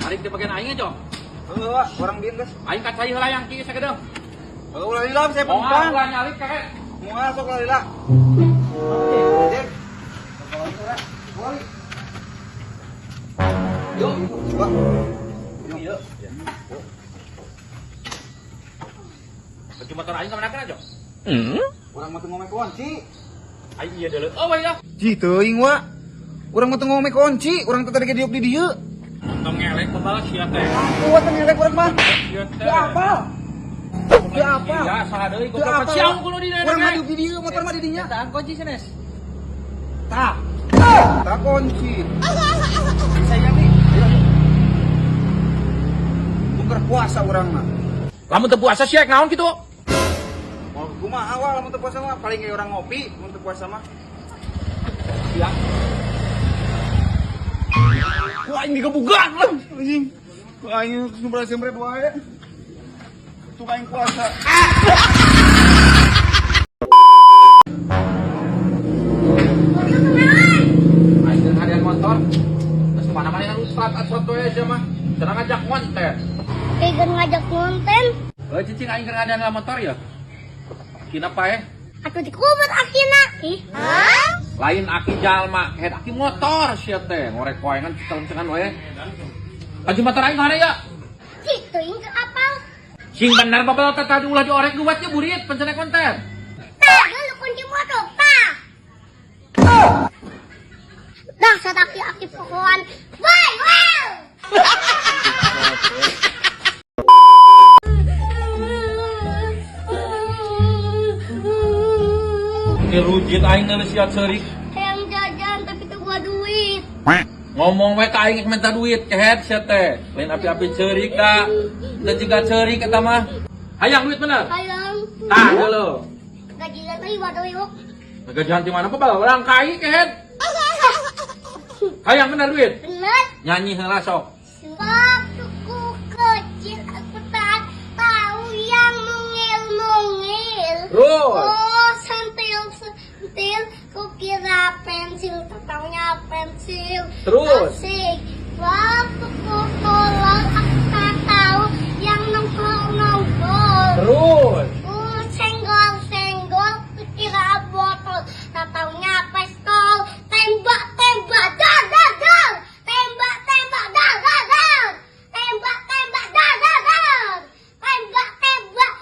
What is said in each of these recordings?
Tarik di bagian aing aja. Wah, orang diin guys. Aing kacai heula yang kieu sakedeung. Ulah lila saya Moal penumpang. ulah nyalik kakek. Moal sok ulah lila. Cek. Yuk, coba. Yuk. Kunci motor aing ka mana aja? Orang mau ngomong kunci. Aing ieu deuleu. Oh bae dah. Ji teuing wa. Orang mau ngomong kunci, orang teh tadi diuk di dieu. Tong ngelek pembalas sia teh. Kuat ngelek urang mah. Ieu teh. Ya apa? Ya apa? Ya saha deui Ya apa? goblok siang kulo di Urang mah daerah. diuk di dieu, motor mah di dinya. Tahan kunci senes. Tah. Tak kunci. Saya nih. Bukan puasa orang mah. Lamun teu puasa siek naon kitu? Mau kumaha awal lamun teu puasa mah paling kayak orang ngopi mun teu puasa mah. Ya. Wah, ini kebugan lah. Anjing. Aing sumber-sumber wae. Tukang puasa. Aing jeung hadiah motor. Terus mana-mana yang usrat-usrat we sia mah. Cenah ngajak konten. Kayak ngajak konten. Cicing aing keur hadiah motor ya. Kina pae. Atuh dikubur akina. Hah? Lain aki jalma, head aki motor sia teh. Ngorek koengan ciceng-cengan we. Kunci motor aing mana ya? Gitu inget apal. Sing bener babal teh ulah diorek duitnya burit pencana konten. Tah, lu kunci motor, tah. Dah, aki pohokan. Woi, wow. Dirujit aing geus sia ceurik. Yang jajan tapi tuh gua duit. Ngomong we ka aing minta duit kehead sia teh. Lain api-api ceurik da. Da juga ceurik eta mah. Hayang duit bener. Hayang. Tah geuleuh. Gajian teh waduh yuk. Gajian ti mana babal orang kai kehead. Hayang bener duit. Bener. Nyanyi heula sok. Waktu ku kecil aku tak tahu yang mungil-mungil. Terus. Oh, sentil, ku kira pensil, taunya pensil. Terus. Asik. Waktu ku tolong, aku tak tahu yang nongkrong-nongkrong. Terus. Senggol-senggol, ku kira botol, tak taunya pistol. Tembak-tembak, dar, dar, dar. Tembak-tembak, dar, dar, dar. Tembak-tembak, dar, dar, dar. Tembak-tembak,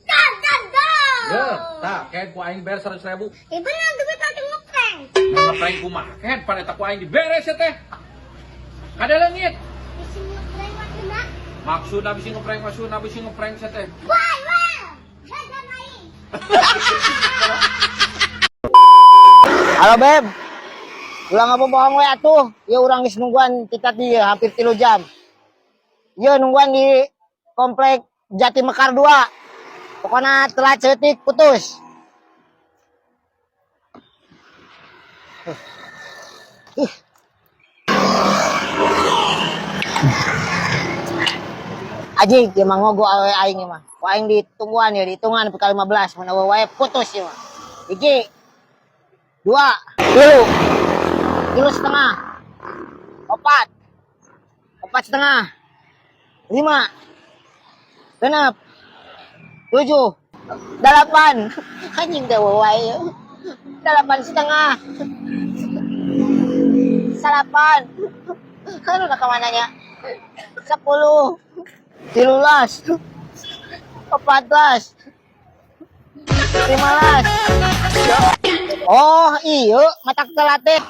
dar, dar, dar. Ya, tah kehead ku aing bayar 100.000. Bener duit nanti ngeprank. Ngeprank kumaha kehead pada tak ku aing diberes ya teh. Kada leungit. Bisa ngeprank maksudnya? Maksud abis ngeprank sia teh. Wah, wah. Jajan main. Halo Beb, ulang apa bohong we atuh? Ya urang geus nungguan tiket di hampir 3 jam. Ya nungguan di komplek Jati Mekar 2. Pokoknya telat setik putus. Aji, dia mah ngogo awe aing mah. Ku aing ditungguan ya, dihitungan pekali 15 mun awe wae putus ya mah. Hiji, 2, 3 setengah, 4 setengah, 5, 6, 7, 8, anjing teh wae 8 setengah, 8, kan udah kemananya 10, 13, 14, 15. Oh iya, matak telatih.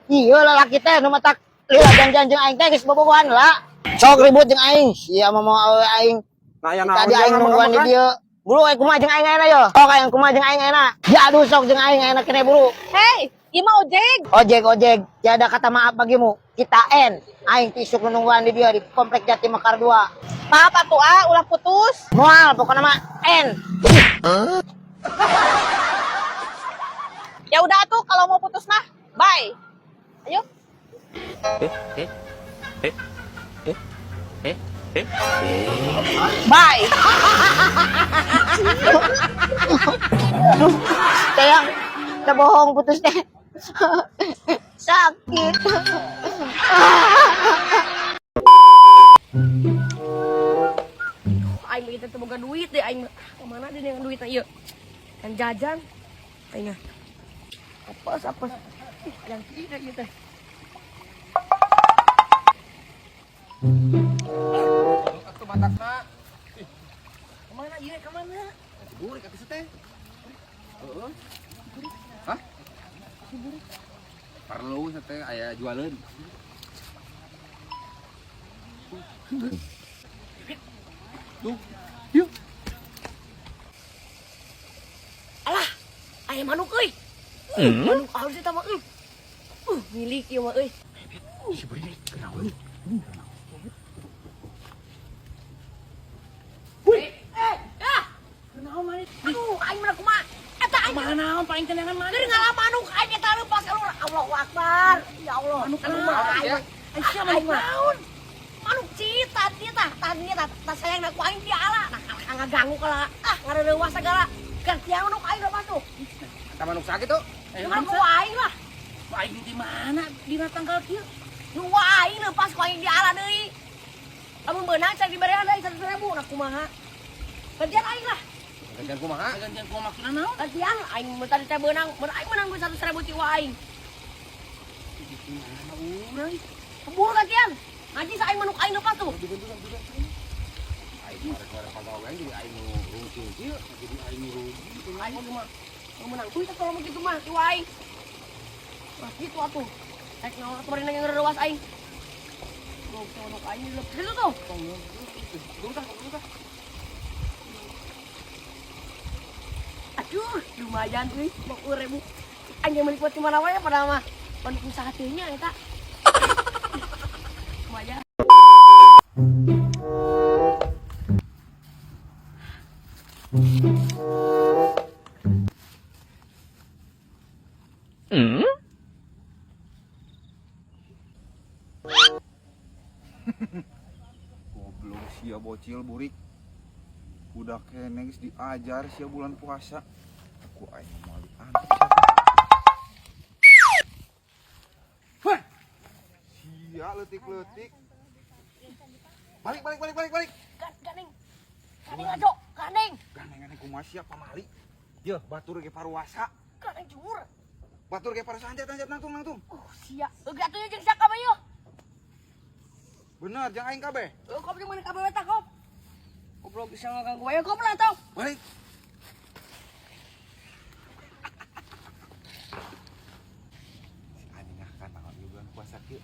Iya lalaki teh nu matak lila janjang aing teh geus bobogohan lah. Sok ribut jeung aing. Sia mah mau awe aing. Tadi aing nungguan di dieu. Buru aya kumaha jeung aing ayeuna yo. Sok aya kumaha jeung aing ayeuna. Jadu sok jeung aing ayeuna kene buru. Hei, ieu mah ojek. Ojek. Tiada kata maaf bagimu. Kita N. Aing tisuk nungguan di dieu di komplek Jati Mekar 2. Maaf atuh ulah putus. Moal pokona mah N. Ya udah atuh kalau mau putus mah. Bye. Ayo. Bye. Sayang, kita bohong putus teh. Sakit. Aing kita tuh boga duit deh, aing kemana deh dengan duitnya iya? Kan jajan, aing apes. Ih, yang tidak gitu. Atuh matakna. Kemana iya kemana? Burik atuh teh. Heeh. Hah? Perlu teh aya jualan. Tuh, yuk. Alah, ayam manuk euy. Manuk halus eta mah milik ieu mah euy. Si Budi kenapa? Kunaon maneh? Aduh, aing mah kumaha? Eta aing mana naon paling kenangan maneh? Dari ngalah manuk aing eta leupas elur. Allahu Akbar. Ya Allah. Manuk aing. Aing sia manuk naon? Manuk cita tah sayang ku aing di ala. Nah, ngaganggu kala. Ngareurewas segala. Gantian manuk aing lepas tuh. Eta manuk sakit tuh. Manuk ku aing lah. Aing di mana? Dina tanggal kieu. Nu aing lepas ku aing di ala deui. Amun beunang cek dibere deui 100.000 nah kumaha? Gantian aing lah. Gantian kumaha? Gantian ku maksudna naon? Gantian aing mun tadi teh beunang, mun aing menang 100.000 ti aing. Urang. Keburu gantian. Ngaji sa aing manuk aing lepas tuh. Aing kemarin pagawean jadi aing nu rugi kieu, jadi aing nu rugi. Aing mah menang tuh itu kalau begitu mah ti aing. Nah gitu atuh. Rek naon kemarin yang ngeurewas aing. Bro, manuk aing lepas itu tuh. Aduh, lumayan euy, 50.000. Aing menikmati mana wae pada mah. Manuk usaha teh nya eta. Lumayan. Goblok sia bocil burik. Udah kene geus diajar sia bulan puasa. Aku aing mau diantar. Wah. Sia leutik-leutik. Balik. Gandeng. Gandeng ajo, gandeng. Gandengan kumaha sia pamali. Yeuh, batur ge paruasa. Gandeng jujur. Batur ge paruasa anjat nangtung. Sia. Euy atuh jeung sak kabeh yo. Bener, jeung aing kabeh. Kop jeung mana kabeh eta kop. Goblok bisa ngaganggu wae kop lah tau. Balik. Si anjing akan naon di bulan puasa kieu.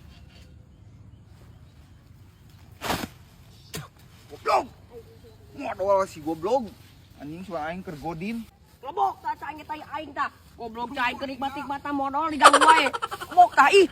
Goblok. Modal si goblok. Anjing suara aing keur godin. Lobok tah aing teh aing tah. Goblok teh aing keur nikmat-nikmatan modal diganggu wae. Lobok tah ih.